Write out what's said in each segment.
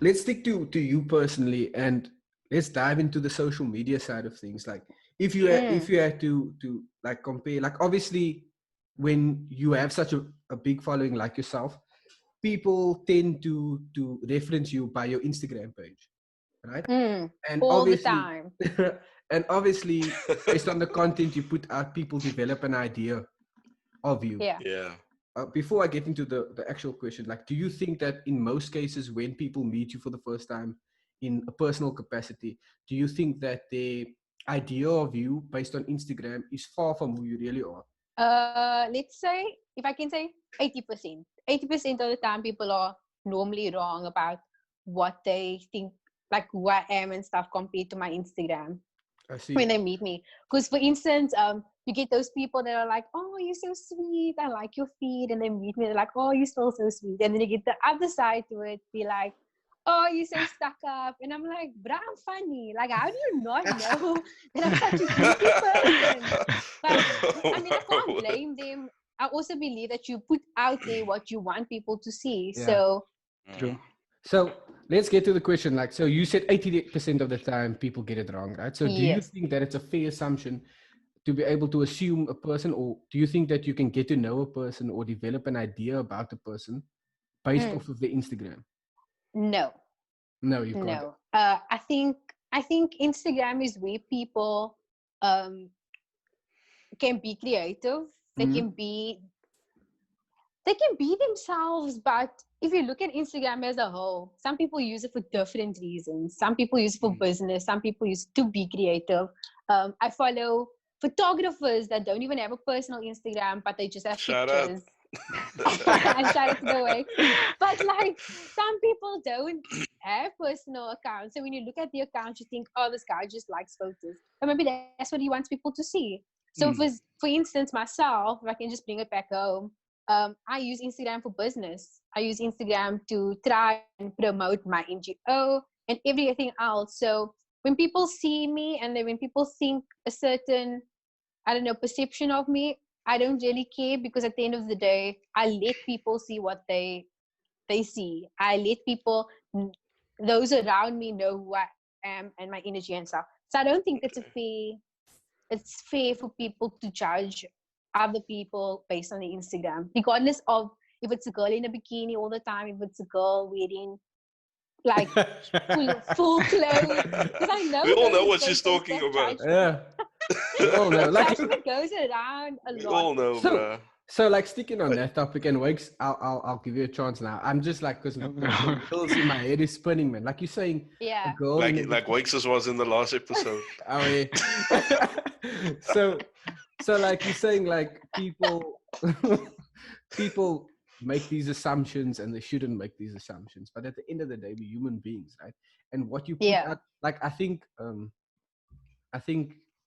let's stick to you personally, and let's dive into the social media side of things. Like, if you had to like compare, like obviously when you have such a big following like yourself, people tend to reference you by your Instagram page, right? And All the obviously, time. and obviously, based on the content you put out, people develop an idea of you. Yeah. Yeah. Before I get into the actual question, like, do you think that in most cases when people meet you for the first time in a personal capacity, do you think that the idea of you based on Instagram is far from who you really are? Let's say, if I can say 80%. 80% of the time people are normally wrong about what they think, like who I am and stuff compared to my Instagram I see. when they meet me. Because for instance, you get those people that are like, oh, you're so sweet, I like your feed, and they meet me, they're like, oh, you're still so sweet. And then you get the other side to it, be like, oh, you're so stuck up. And I'm like, bruh, I'm funny. Like, how do you not know that I'm such a goofy person? But I mean, I can't blame them. I also believe that you put out there what you want people to see. Yeah. So True. So let's get to the question. Like, so you said 80% of the time people get it wrong, right? So do you yes. think that it's a fair assumption to be able to assume a person, or do you think that you can get to know a person or develop an idea about a person based off of their Instagram? No. No, you can't. No. I think Instagram is where people can be creative. They can be themselves, but if you look at Instagram as a whole, some people use it for different reasons. Some people use it for business. Some people use it to be creative. I follow photographers that don't even have a personal Instagram, but they just have pictures. And shout out to the way. But like, some people don't have personal accounts. So when you look at the account, you think, oh, this guy just likes photos. But maybe that's what he wants people to see. So for instance, myself, if I can just bring it back home, I use Instagram for business. I use Instagram to try and promote my NGO and everything else. So when people see me and then when people think a certain, I don't know, perception of me, I don't really care, because at the end of the day, I let people see what they see. I let people, those around me, know who I am and my energy and stuff. So I don't think it's fair for people to judge other people based on the Instagram, regardless of if it's a girl in a bikini all the time, if it's a girl wearing like full clothes. Because I know we all know what she's talking about. Yeah. We all know. Like, judgment goes around a lot. We all know, bruh. So like sticking on that topic, and Wakes, I'll give you a chance now. I'm just like, because girls in my head is spinning, man. Like you're saying, yeah, a girl like Wakes was in the last episode. Oh yeah. so like you're saying, like people make these assumptions and they shouldn't make these assumptions, but at the end of the day, we're human beings, right? And what you put out, like I think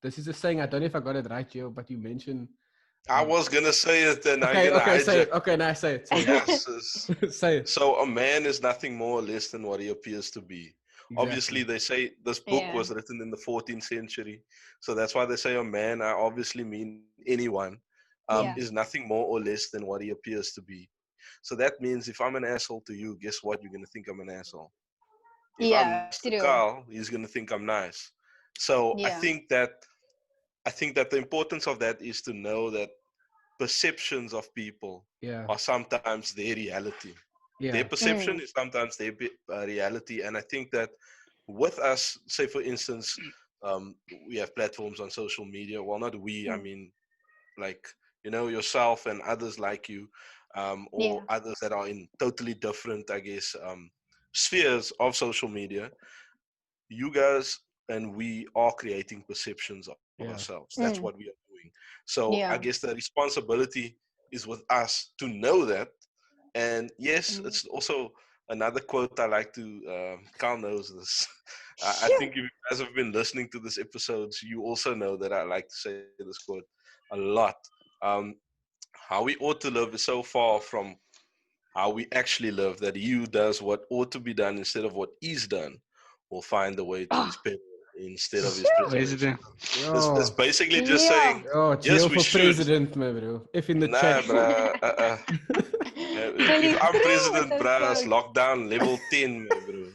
this is a saying, I don't know if I got it right, Joe, but you mentioned I was gonna say it, and okay, say it. Okay, now say it. Yes. Say it. So a man is nothing more or less than what he appears to be. Exactly. Obviously, they say this book was written in the 14th century, so that's why they say a man. I obviously mean anyone is nothing more or less than what he appears to be. So that means if I'm an asshole to you, guess what? You're gonna think I'm an asshole. If I'm nice to Carl, he's gonna think I'm nice. So I think that the importance of that is to know that perceptions of people are sometimes their reality. Their perception is sometimes their reality. And I think that with us, say for instance, we have platforms on social media. Well, not we, I mean, like, you know, yourself and others like you, or others that are in totally different, I guess, spheres of social media. You guys and we are creating perceptions of ourselves. That's what we are doing. So I guess the responsibility is with us to know that. And yes, it's also another quote I like to, Carl knows this. I think if you guys have been listening to this episodes, you also know that I like to say this quote a lot. How we ought to live is so far from how we actually live that he does what ought to be done instead of what is done will find the way to his pen instead of his president. It's basically just saying, yes, we for should. President, my bro. If in the chat. Bruh, if I'm president, so bruh, it's close. lockdown level 10, man, bro.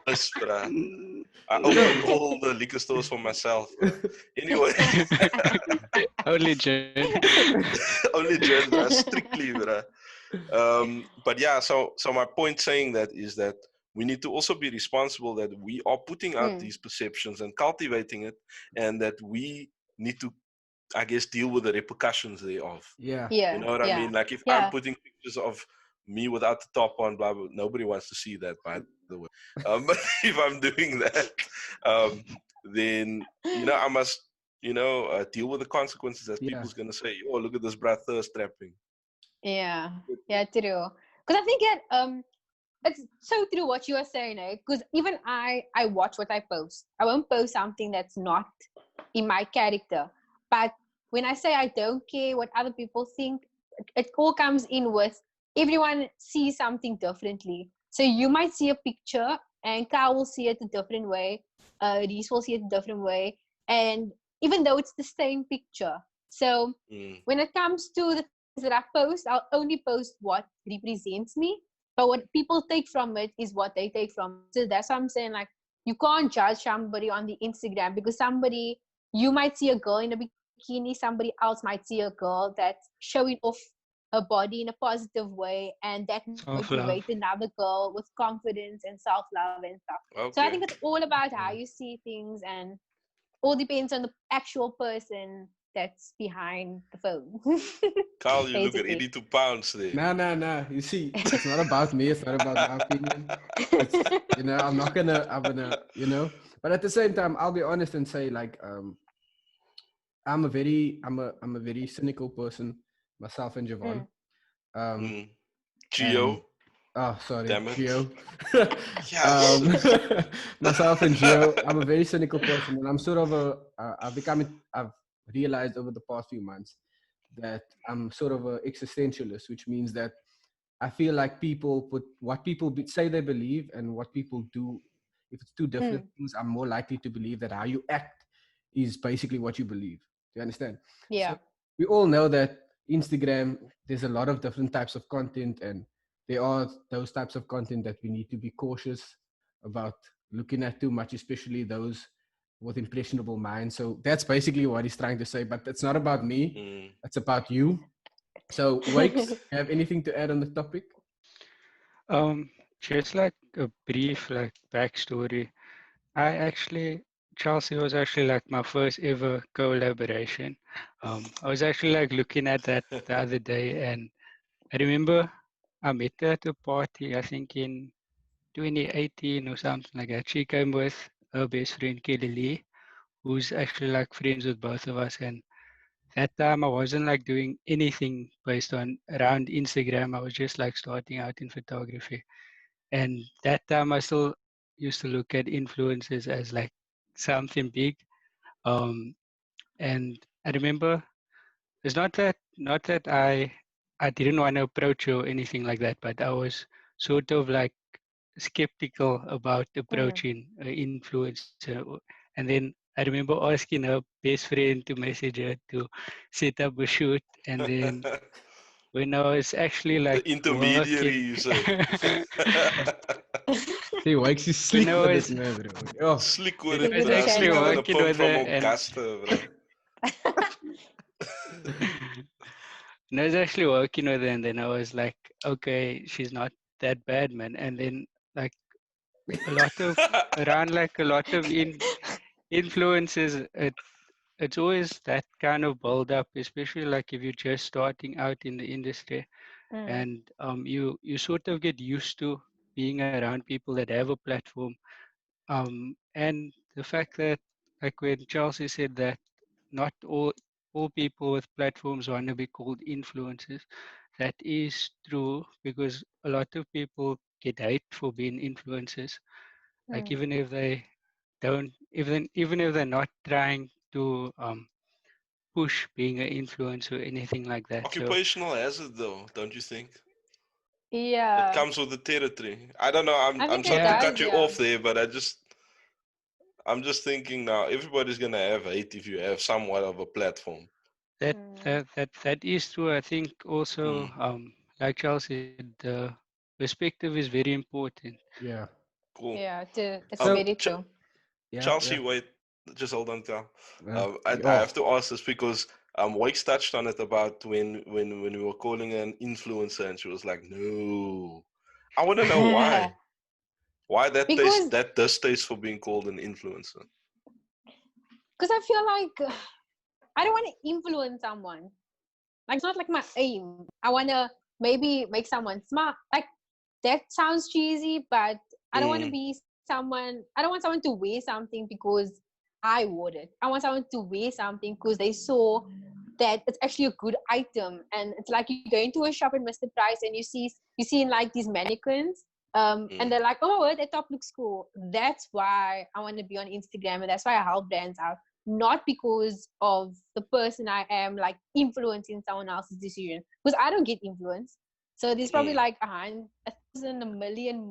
Yes, bruh. I open all the liquor stores for myself, bro. Anyway, Only gin. only gin, bruh, strictly, bruh. But yeah, so my point saying that is that we need to also be responsible that we are putting out these perceptions and cultivating it, and that we need to, I guess, deal with the repercussions thereof. Yeah. You know what I mean? Like if I'm putting pictures of me without the top on, blah, blah, nobody wants to see that, by the way. But if I'm doing that, then, I must, deal with the consequences, as people's going to say, oh, look at this bruh thirst trapping. Yeah, true. Because I think it's so true what you are saying, eh? Because even I watch what I post. I won't post something that's not in my character. But when I say I don't care what other people think, it all comes in with everyone sees something differently. So you might see a picture and Carl will see it a different way. Reese will see it a different way. And even though it's the same picture. So when it comes to the that I post, I'll only post what represents me. But what people take from it is what they take from it. So that's what I'm saying. Like, you can't judge somebody on the Instagram because you might see a girl in a bikini, somebody else might see a girl that's showing off her body in a positive way, and that motivates another girl with confidence and self-love and stuff. Okay. So I think it's all about how you see things, and all depends on the actual person that's behind the phone. Carl, you look at 82 pounds there. Nah. You see, it's not about me. It's not about my opinion. It's, I'm gonna, But at the same time, I'll be honest and say, like, I'm a very cynical person, myself and Javon. Gio. Oh, sorry, Damn it. Gio. Yes. Myself and Gio, I'm a very cynical person, and I'm sort of I've realized over the past few months that I'm sort of an existentialist, which means that I feel like people put what people say they believe and what people do. If it's two different things, I'm more likely to believe that how you act is basically what you believe. Do you understand? Yeah. So we all know that Instagram, there's a lot of different types of content, and there are those types of content that we need to be cautious about looking at too much, especially those with impressionable minds. So that's basically what he's trying to say, but it's not about me. It's about you. So Wakes, have anything to add on the topic? Just like a brief backstory. Chelsea was actually like my first ever collaboration. I was actually looking at that the other day, and I remember I met her at a party, I think in 2018 or something like that. She came with her best friend Kelly Lee, who's actually friends with both of us. And that time I wasn't doing anything based on around Instagram. I was just starting out in photography. And that time I still used to look at influencers as something big. And I remember it's not that I didn't want to approach you or anything like that, but I was sort of skeptical about approaching an influencer. And then I remember asking her best friend to message her to set up a shoot. And then when I was actually the intermediary, you say. Hey, Wakes is slick with it, man, bro. Oh. Slick with it, bro. Actually working with from her. Augusta, bro. And I was actually working with her, and then I was like, okay, she's not that bad, man. And then a lot of influences, it's always that kind of build up, especially if you're just starting out in the industry. And you sort of get used to being around people that have a platform. And the fact that when Chelsea said that not all people with platforms want to be called influencers, that is true, because a lot of people get hate for being influencers. Even if they don't, even if they're not trying to push being an influencer or anything like that. Occupational hazard, though, don't you think? Yeah. It comes with the territory. I don't know. I'm sorry to cut you off there, but I'm just thinking now. Everybody's gonna have hate if you have somewhat of a platform. That is true. I think also like Charles said, the perspective is very important. Yeah. Cool. Yeah, it's very true. Chelsea, wait, just hold on, Cal. I oh. have to ask this because Wakes touched on it about when we were calling her an influencer, and she was like, "No." I want to know why. Why that distaste for being called an influencer? Because I feel like I don't want to influence someone. Like, it's not like my aim. I want to maybe make someone smart. Like, that sounds cheesy, but I don't want to be someone. I don't want someone to wear something because I wore it. I want someone to wear something because they saw that it's actually a good item. And it's like you go into a shop at Mr. Price and you see like these mannequins. And they're like, oh, that top looks cool. That's why I want to be on Instagram, and that's why I help brands out. Not because of the person I am, like influencing someone else's decision. Because I don't get influence. So there's probably like 1,000, a million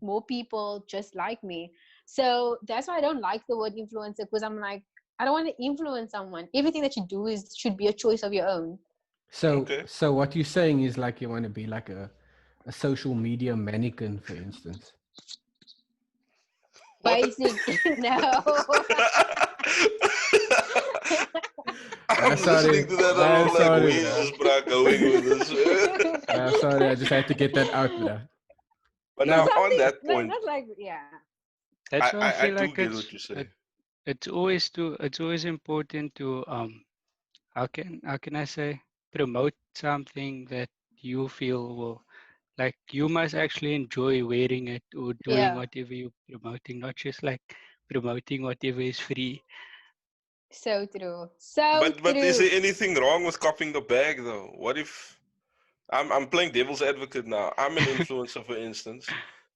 more people just like me. So that's why I don't like the word influencer, because I'm like, I don't want to influence someone. Everything that you do should be a choice of your own. So what you're saying is like you want to be like a social media mannequin, for instance. Basically, no. I'm listening to that and I'm like, where is this bro going with this? Sorry, I just had to get that out there. But now on that point, That's why I feel do like get what you say. It's always important to how can I say, promote something that you feel will, like, you must actually enjoy wearing it or doing whatever you're promoting, not just like promoting whatever is free. So true. But is there anything wrong with copying the bag though? What if I'm playing devil's advocate now? I'm an influencer, for instance,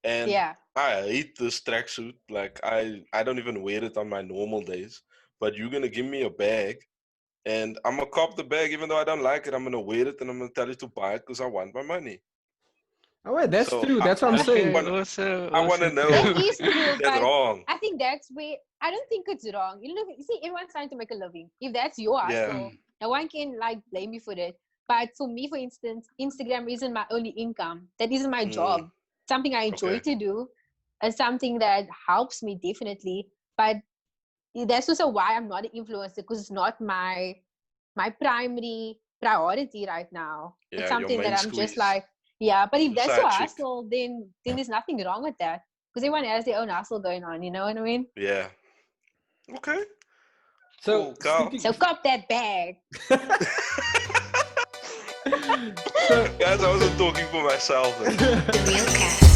and I hate this tracksuit. Like I don't even wear it on my normal days. But you're gonna give me a bag, and I'm gonna cop the bag even though I don't like it. I'm gonna wear it and I'm gonna tell you to buy it because I want my money. Oh, wait, that's true. That's what I'm saying. I want to know. That is true, that's wrong. I think that's where I don't think it's wrong. You see, everyone's trying to make a living. If that's your hustle, no one can like blame you for it. But for me, for instance, Instagram isn't my only income. That isn't my job. Something I enjoy to do, and something that helps me definitely. But that's also why I'm not an influencer, because it's not my primary priority right now. It's something that I'm just like. Yeah, but if that's your hustle, then there's nothing wrong with that. Because everyone has their own hustle going on, you know what I mean? Yeah. Okay. So, so cop that bag. Guys, I wasn't talking for myself. The Real Cat.